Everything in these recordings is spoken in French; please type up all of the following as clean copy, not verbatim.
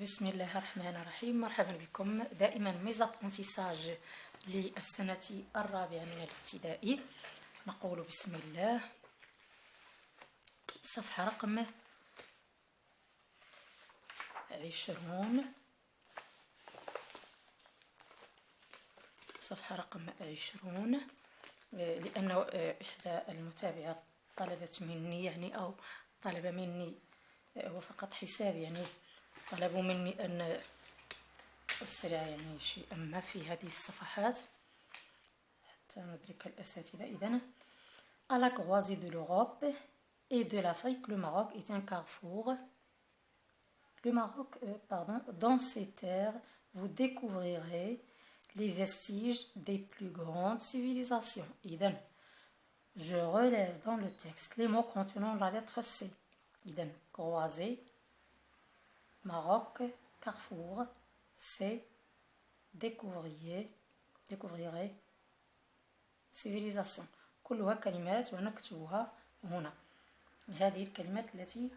بسم الله الرحمن الرحيم. مرحبا بكم. دائما ميزابرونتيساج للسنة الرابعة من الابتدائي. نقول بسم الله. صفحة رقم 20. صفحة رقم 20 لأنه إحدى المتابعات طلبت مني أو طلب مني هو فقط حساب طلبوا مني أن أسرع شيئا ما في هذه الصفحات حتى ندرك الأساتذة. إذن à la croisée de l'Europe et de l'Afrique, le Maroc est un carrefour. Le Maroc, dans ces terres, vous découvrirez les vestiges des plus grandes civilisations. إذن je relève dans le texte les mots contenant la lettre C. إذن croisée, Maroc, carrefour, C, découvrirez, civilisation. كلها كلمات ونكتبها هنا. هذه الكلمات التي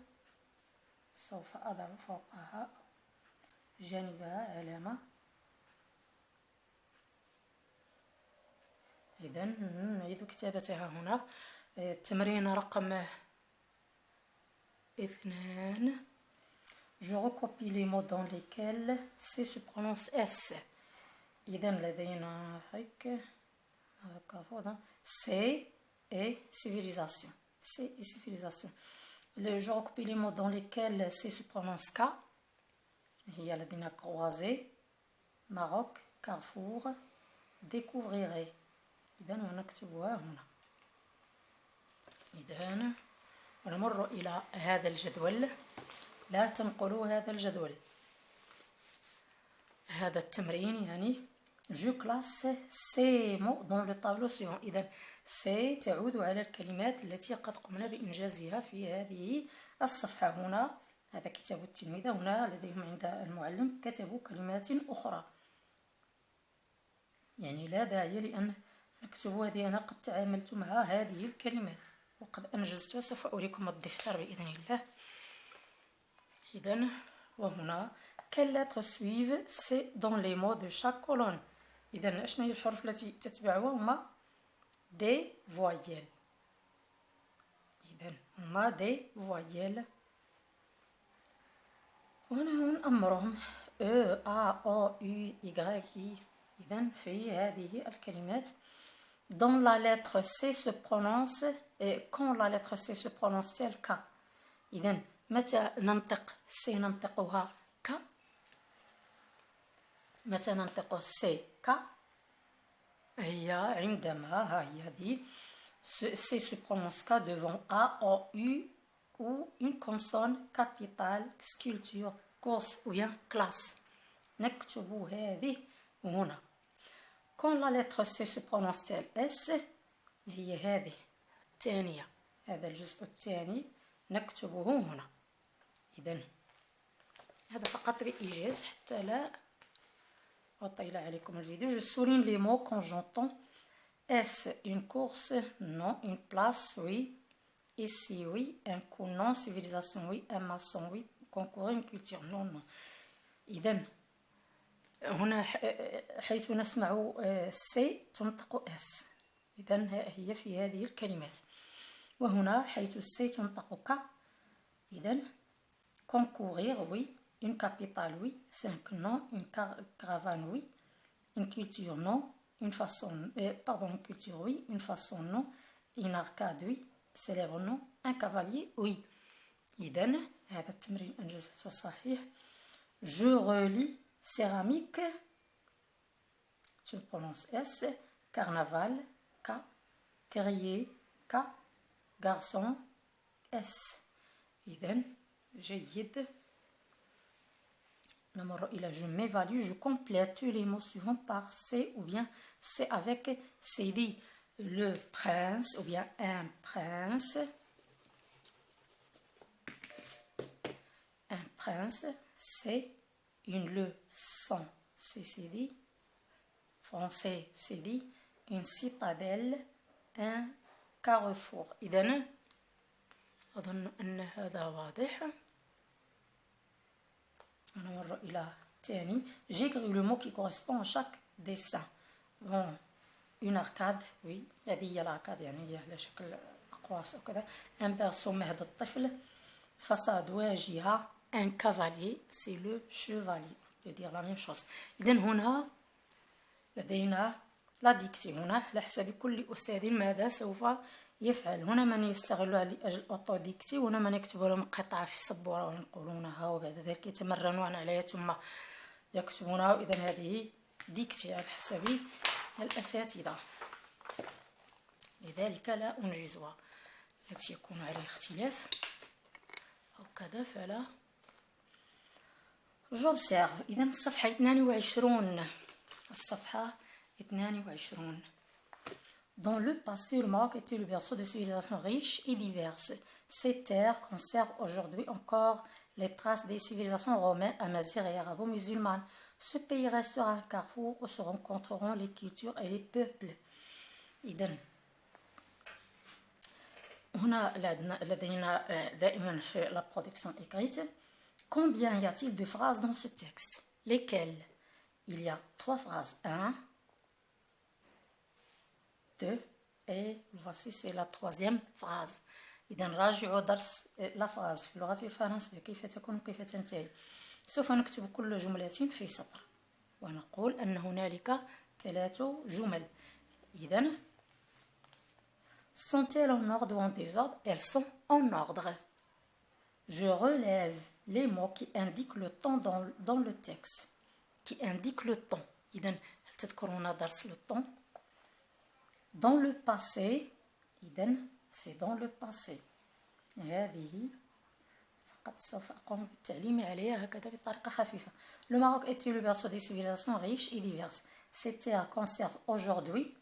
سوف أضع فوقها جانبها علامة. إذن نعيد كتابتها هنا. التمرين رقم 2. Je recopie les mots dans lesquels C se prononce S. إذن لدينا هيك C et civilisation. C et civilisation. Je recopie les mots dans lesquels C se prononce K. هي لدينا croisée, Maroc, carrefour, découvrirez. إذن ونكتبها هنا. إذن ونمر إلى هذا الجدول. لا تنقلوا هذا الجدول. هذا التمرين je classe ces mots dans le tableau suivant. إذا C تعود على الكلمات التي قد قمنا بإنجازها في هذه الصفحة. هنا هذا كتاب التلميذة. هنا لديهم عند المعلم كتبوا كلمات أخرى. لا داعي لأن نكتبوا هذه. أنا قد تعاملت مع هذه الكلمات وقد أنجزتها. سوف أريكم الدفتر بإذن الله. إذن وهنا quelles lettres suivent C dans les mots de chaque colonne. إذن أشنو هي الحروف التي تتبعها؟ هما des voyelles. إذن هما des voyelles. وهنا أمرهم E, A, O, U, Y, I. إذن في هذه الكلمات dans la lettre C se prononce quand la lettre C se prononce telle K. إذن متى ننطق C ننطقها ك. متى ننطق C ك هي عندما هي هذه C se prononce K devant A, O, U ou une consonne capitale, sculpture, course ou bien classe. نكتب هذه هنا. quand la lettre C se prononce telle S هي هذه الثانية. هذا الجزء الثاني نكتبه هنا. إذن هذا فقط بإيجاز حتى لا أطيل عليكم الفيديو. je souligne les mots quand j'entends S. une course, non. une place, oui. ici, oui. un coup, non. civilisation, oui. un maçon, oui. concourir, une culture, non, non. إذن هنا حيث نسمع C تنطق S. إذن هي في هذه الكلمات. وهنا حيث C تنطق K. إذن concourir, oui. une capitale, oui. 5 non. une caravane, oui. une culture, non. une façon, une culture, oui. une façon, non. une arcade, oui. célèbre, non. un cavalier, oui. إذن هذا التمرين أنجزته صحيح. je relis céramique, tu prononces S. carnaval, K. crier, K. garçon, S. إذن جيد. نمر إلى je m'évalue. je complète les mots suivants par C ou bien C avec C dit le prince ou bien un prince. Un prince. C. une leçon. C'est dit. Français. c'est dit. une citadelle. un carrefour. إذن أظن أن هذا واضح. نمر نمر إلى تاني. j'écris le mot qui correspond à chaque dessin. bon une arcade, oui هذه هي الاركاد يعني هي على شكل أقواس وكذا. un berceau مهد الطفل. façade واجهة. un cavalier, c'est le chevalier. on peut dire la même chose. إذن هنا لدينا لا ديكتي. هنا على حسب كل أستاذ ماذا سوف يفعل. هنا من يستغلها لأجل أوتو ديكتي، وهنا من يكتب لهم قطعة في السبورة وينقلونها وبعد ذلك يتمرنون عليها ثم يكتبونها. إذن هذه ديكتي على حسب الأساتذة، لذلك لا أنجزها. التي يكون عليه اختلاف أو كذا فلا. j'observe. إذن الصفحة 22. الصفحة 22. Dans le passé, le Maroc était le berceau de civilisations riches et diverses. Ces terres conservent aujourd'hui encore les traces des civilisations romaines, amazighes et arabo-musulmanes. Ce pays restera un carrefour où se rencontreront les cultures et les peuples. إذن هنا لدينا دائما في la production écrite. Combien y a-t-il de phrases dans ce texte? Lesquelles? Il y a 3 phrases. 1, 2 et voici c'est la 3e phrase. إذا راجعوا درس لا فراز في اللغة الفرنسية كيف تكون وكيف تنتهي. سوف نكتب كل جملة في سطر ونقول أن هنالك 3 جمل. إذا sont-elles en ordre ou en désordre? Elles sont en ordre. Je relève les mots qui indiquent le temps dans le texte. Qui indiquent le temps. إذا هل تذكرون درس le temps? Dans le passé, إذن c'est dans le passé. هذه فقط سوف أقوم بالتعليم عليها هكذا بطريقة خفيفة. Le Maroc était le berceau des civilisations riches et diverses. Ces terres conservent aujourd'hui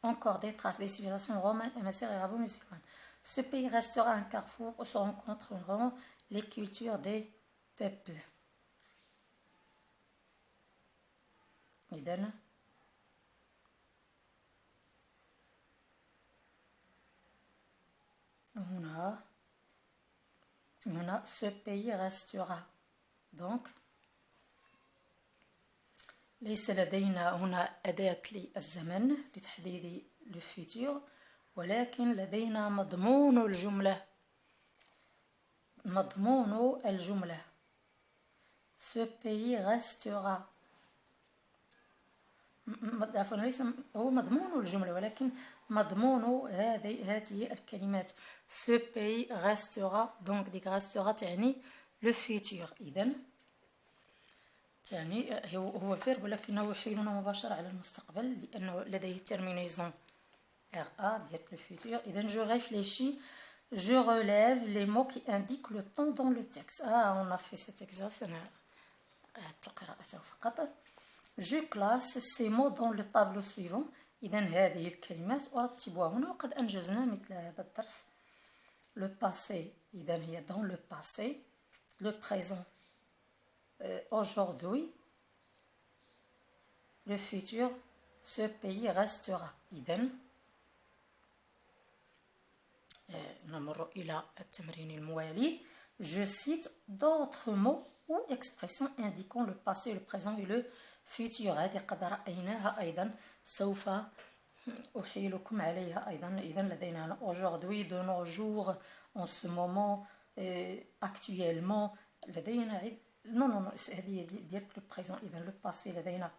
encore des traces des civilisations romaines, amazighes et arabo-musulmanes. Ce pays restera un carrefour où se rencontreront les cultures des peuples. إذن هنا ce pays restera. donc ليس لدينا هنا أداة للزمن لتحديد le futur، ولكن لدينا مضمون الجملة. مضمون الجملة ce pays restera. عفوا ليس هو مضمون الجملة ولكن مضمون هذه الكلمات. ce pays restera. donc ديك restera تعني le futur. إذن تعني هو فيرب ولكنه يحيلنا مباشرة على المستقبل لأنه لديه terminaison RA ديال le futur. إذن je réfléchis, je relève les mots qui indiquent le temps dans le texte. on a fait cet exercice أنا قراءته فقط. Je classe ces mots dans le tableau suivant. إذن هذه الكلمات أرتبها هنا وقد أنجزنا مثل هذا الدرس. Le passé إذن هي dans le passé. Le présent aujourd'hui. Le futur ce pays restera. إذن نمر إلى التمرين الموالي. Je cite d'autres mots ou expressions indiquant le passé, le présent et le futur. هذه قد رأيناها أيضا سوف أحيلكم عليها أيضا. إذن لدينا aujourd'hui, de nos jours, en ce moment, actuellement. لدينا non هذه ديال le présent. إذن le passé لدينا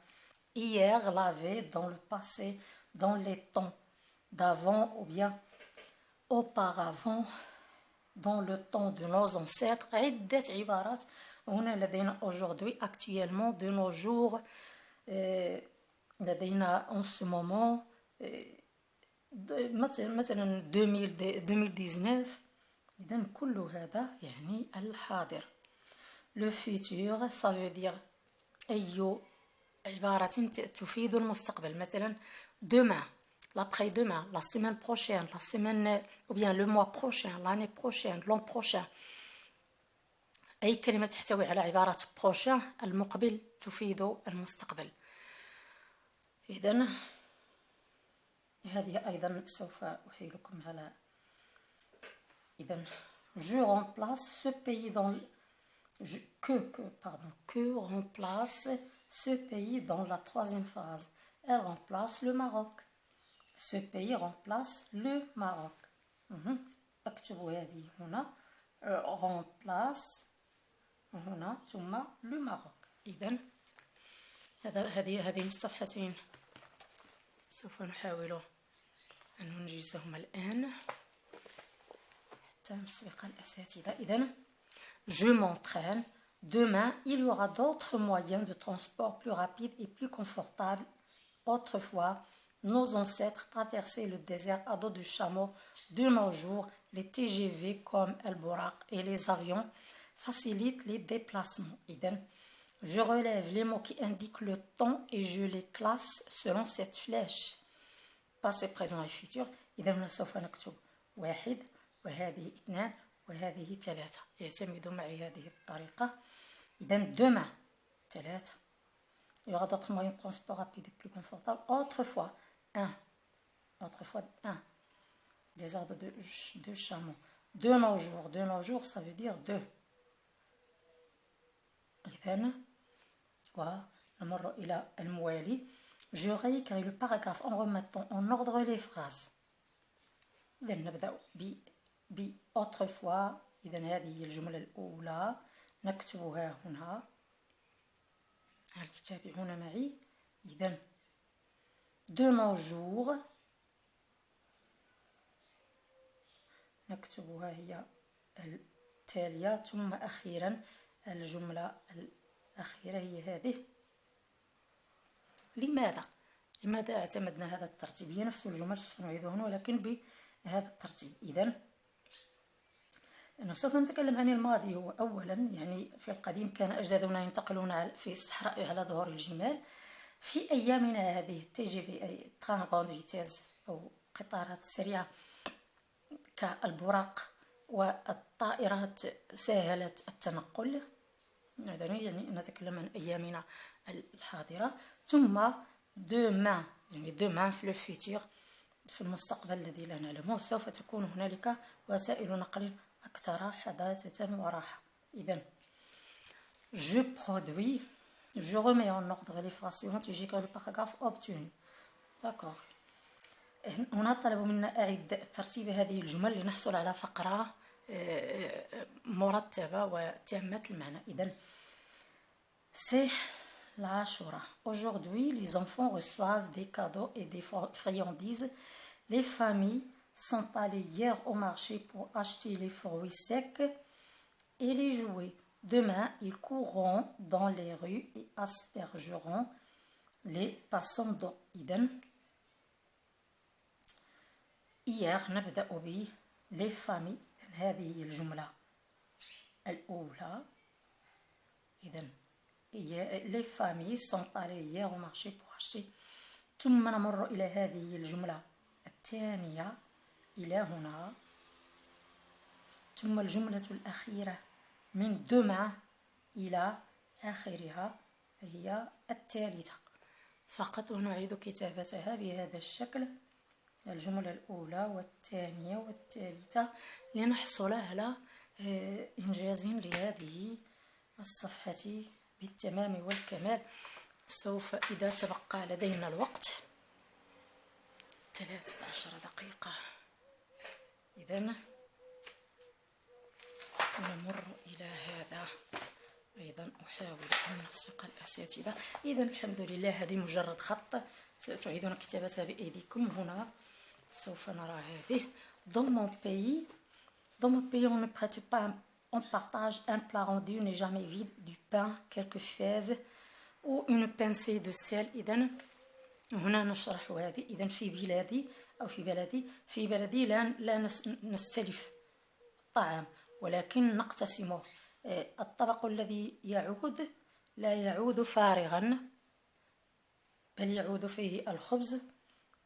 hier, la veille, dans le passé, dans les temps d'avant ou bien auparavant, dans le temps de nos ancêtres. عدة عبارات. هنا لدينا aujourd'hui, actuellement, de nos jours, لدينا en ce moment, مثلا 2019. إذن كل هذا يعني الحاضر. le futur ça veut dire أي عبارة تفيد المستقبل. مثلا demain, l'après-demain, la semaine prochaine, la semaine ou bien le mois prochain, l'année prochaine, l'an prochain. أي كلمة تحتوي على عبارة prochain المقبل تفيد المستقبل. إذن هذه أيضا سوف أحيلكم على. إذن je remplace ce pays que remplace ce pays dans la troisième phrase. Elle remplace le Maroc. Ce pays remplace le Maroc. اكتبوا هذه هنا remplace هنا ثم le Maroc. إذن هذه الصفحتين سوف نحاول أن ننجزهما الآن حتى نسبق الأساتذة. إذن je m'entraîne. Demain, il y aura d'autres moyens de transport plus rapides et plus confortables. Autrefois, nos ancêtres traversaient le désert à dos de chameaux. De nos jours, les TGV comme El Bouraq et les avions facilitent les déplacements. إذن je relève les mots qui indiquent le temps et je les classe selon cette flèche. Passé, présent et futur. إذن سوف نكتب 1 وهذه 2 وهذه 3. اعتمدوا معي هذه الطريقة. إذن demain 3. Il y aura d'autres moyens de transport rapides et plus confortables. Autrefois 1. Des ordres de chameaux. De nos jours, ça veut dire 2. إذن ونمر إلى الموالي. Je réécris le paragraphe en remettant en ordre les phrases. إذن نبدأ autrefois. إذن هذه هي الجملة الأولى نكتبها هنا. هل تتابعون معي؟ إذن de nos jours نكتبها هي التالية. ثم أخيرا الجملة الأخيرة هي هذه. لماذا اعتمدنا هذا الترتيب؟ هي نفس الجمل سوف نعيدها هنا ولكن بهذا الترتيب. إذن سوف نتكلم عن الماضي. هو أولا يعني في القديم كان أجدادنا ينتقلون في الصحراء على ظهور الجمال. في أيامنا هذه TGV أي تران غروند فيتيز أو قطارات سريعة كالبراق والطائرات سهلت التنقل. يعني نتكلم عن أيامنا الحاضرة. ثم demain يعني demain في الفيتور في المستقبل الذي لا نعلمه سوف تكون هنالك وسائل نقل أكثر حداثة وراحة. إذن je produis. Je remets en ordre les phrases suivantes et j'écris le paragraphe obtenu. D'accord. هنا طلبوا منا أعد ترتيب هذه الجمل لنحصل على فقرة مرتبة وتامة المعنى. إذن c'est l'Ashura. Aujourd'hui, les enfants reçoivent des cadeaux et des friandises. Les familles sont allées hier au marché pour acheter les fruits secs et les jouets. Demain, ils courront dans les rues et aspergeront les passants d'eau. إذن hier نبدأ ب les familles. إذن هذه هي الجملة الأولى. إذن les familles sont allées hier au marché pour acheter. ثم نمر إلى هذه الجملة الثانية إلى هنا. ثم الجملة الأخيرة من demain إلى آخرها هي الثالثة. فقط ونعيد كتابتها بهذا الشكل. الجملة الأولى والثانية والثالثة لنحصل على إنجاز لهذه الصفحة بالتمام والكمال. سوف إذا تبقى لدينا الوقت 13 دقيقة. إذن نمر إلى هذا أيضا. أحاول أن نسبق الأساتذة. إذن الحمد لله هذه مجرد خط تعيدون كتابتها بأيديكم. هنا سوف نرى هذه. Dans mon pays on ne prête pas, on partage un plat rendu n'est jamais vide, du pain, quelques fèves ou une pincée de sel. إذن هنا نشرح هذه. إذن في بلادي أو في بلدي لا نستلف الطعام ولكن نقتسمه. الطبق الذي يعود لا يعود فارغا بل يعود فيه الخبز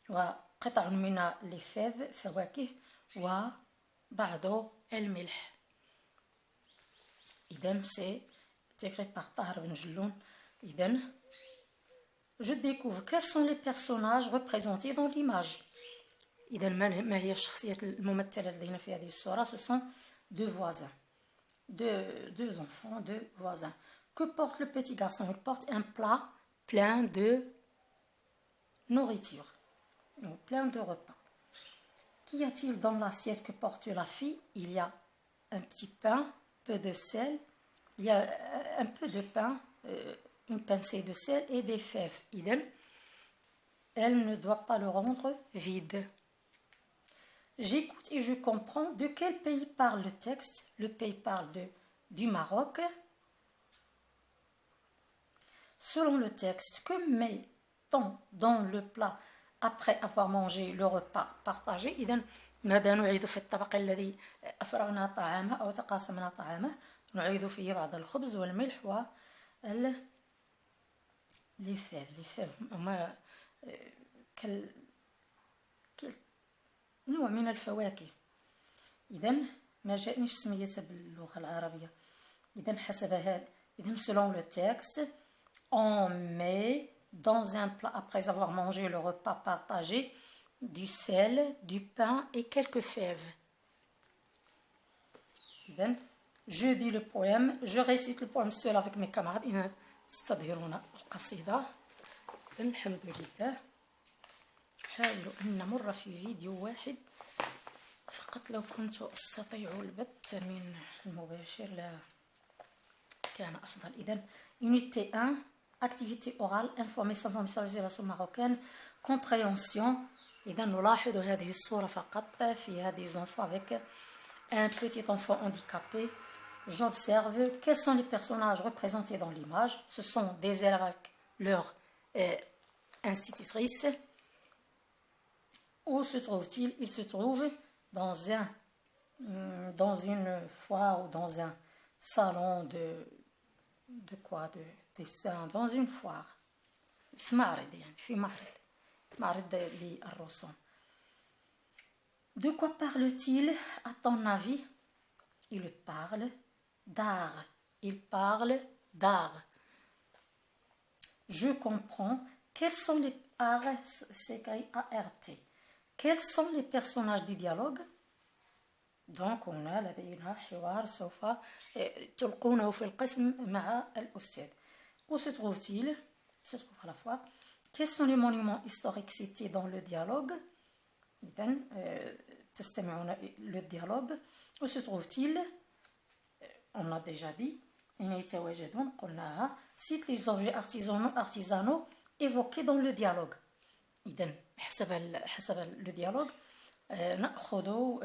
وقطع من الفيف فواكه وبعض الملح. إذن c'est écrit par طاهر بن جلون. إذن je découvre quels sont les personnages représentés dans l'image. إذن ما هي الشخصيات الممثلة لدينا في هذه الصورة؟ ce sont deux voisins. deux enfants, deux voisins. Que porte le petit garçon? Il porte un plat plein de nourriture, donc plein de repas. Qu'y a-t-il dans l'assiette que porte la fille? Il y a un petit pain, peu de sel, il y a un peu de pain, une pincée de sel et des fèves. Idem, elle ne doit pas le rendre vide. J'écoute et je comprends. De quel pays parle le texte? Le pays parle du Maroc. Selon le texte, que met-on dans le plat après avoir mangé le repas partagé؟ إذن ماذا نعيد في الطبق الذي أفرغنا طعامه أو تقاسمنا طعامه؟ نعيد فيه بعض الخبز والملح les fèves هما نوع من الفواكه. إذن ما جاءنيش سميتها باللغة العربية. إذن حسب هذا، إذن selon le texte, on met dans un plat après avoir mangé le repas partagé du sel, du pain et quelques fèves. إذن je dis le poème, je récite le poème seul avec mes camarades. إن تستظهرون القصيدة. إذن الحمد لله. نحاول أن نمر في فيديو واحد فقط. لو كنت أستطيع البث من المباشر لا كان أفضل. إذن unité 1, activité orale, informer s'informer sur les relations marocaines, compréhension. إذن نلاحظ هذه الصورة فقط فيها des enfants avec un petit enfant handicapé. J'observe quels sont les personnages représentés dans l'image. Ce sont des élèves avec leur institutrice. Où se trouve-t-il? Il se trouve dans une foire ou dans un salon de dessin, dans une foire. في معرض يعني في معرض للرسوم. De quoi parle-t-il à ton avis? Il parle d'art. Il parle d'art. Je comprends. Quels sont les arts? C'est A-R-T. Quels sont les personnages du dialogue? Donc on a لدينا حوار سوف تلقونه في القسم مع الأستاذ. Où se trouve-t-il? Il se trouve à la fois. Quels sont les monuments historiques cités dans le dialogue? إذن تستمعون le dialogue. Où se trouve-t-il? On a déjà dit. أين يتواجدون؟ قلناها. Cite les objets artisanaux évoqués dans le dialogue. إذن حسب le dialogue نأخذ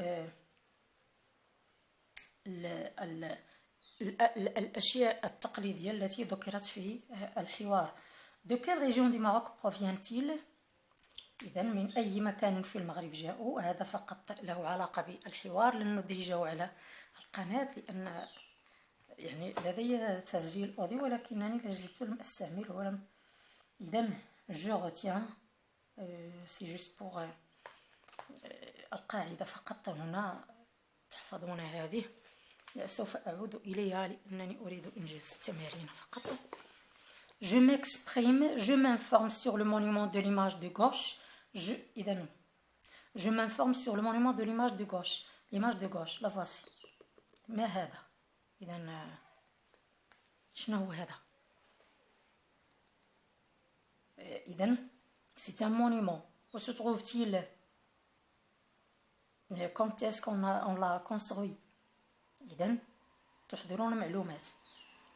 الأشياء التقليدية التي ذكرت في الحوار. De quelle région du Maroc provient-il? إذن من أي مكان في المغرب جاءوا. هذا فقط له علاقة بالحوار، لن ندرجه على القناة لأن يعني لدي تسجيل أوديو ولكنني لا زلت لم أستعمله ولم. إذن je retiens c'est juste pour القاعدة فقط. هنا تحفظون هذه، سوف أعود إليها لأنني أريد إنجاز التمارين فقط. Je m'exprime, je m'informe sur le monument de l'image de gauche. Je m'informe sur le monument de l'image de gauche. L'image de gauche, la voici. ما هذا؟ إذن شنو هو هذا؟ إذن c'est un monument. Où se trouve-t-il? Quand est-ce qu'on l'a construit? إذن تحضرون معلومات.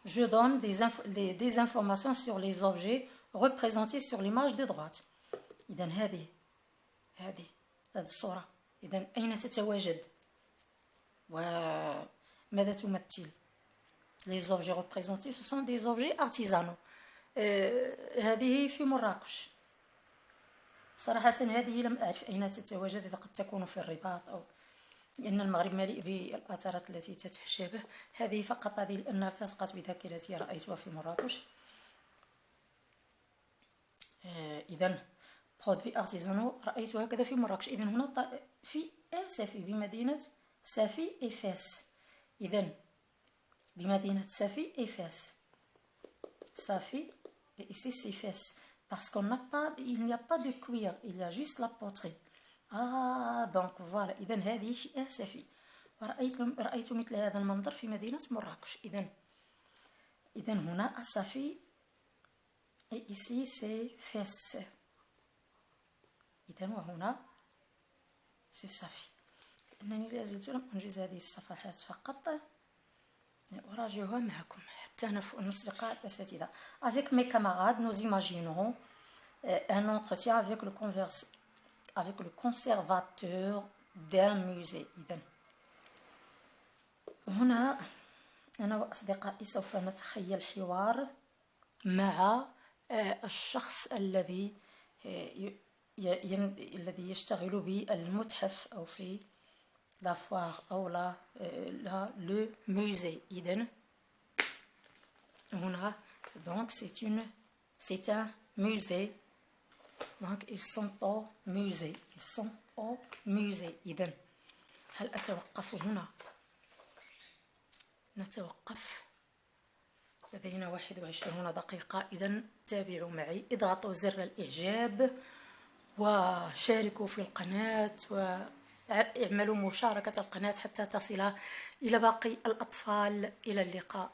Je donne des informations sur les objets représentés sur l'image de droite. إذن هذه الصورة. إذن أين تتواجد؟ وماذا تمثل؟ Les objets représentés, ce sont des objets artisanaux. هذه في مراكش. صراحة هذه لم أعرف أين تتواجد، إذا قد تكون في الرباط أو لأن المغرب مليء بالآثارات التي تتشابه. هذه فقط هذه لأنها التصقت بذاكرتي، رأيتها في مراكش. إذن برودوي أرتيزانو رأيتها هكذا في مراكش. إذن هنا في سافي بمدينة سافي إفاس. إذن بمدينة سافي إفاس. سافي et ici c'est Fès. Parce il n'y a pas de cuir, il y a juste la poterie. Ah, donc voilà. إذن هذه في سافي. رأيت مثل هذا المنظر في مدينة مراكش. إذن هنا الصافي et ici c'est fesse. إذن وهنا c'est صافي. أنني لا زلت لم أنجز هذه الصفحات فقط، أراجعها معكم حتى نسبق الأساتذة. Avec mes camarades, nous imaginons un entretien avec le conservateur d'un musée. إذن هنا أنا وأصدقائي سوف نتخيل حوار مع الشخص الذي يشتغل بالمتحف أو في لا فوار أو لو musée. إذن هنا donc c'est un musée. donc ils sont au musée. إذن هل أتوقف هنا؟ نتوقف، لدينا 21 دقيقة. إذن تابعوا معي، اضغطوا زر الإعجاب وشاركوا في القناة واعملوا مشاركة القناة حتى تصل إلى باقي الأطفال. إلى اللقاء.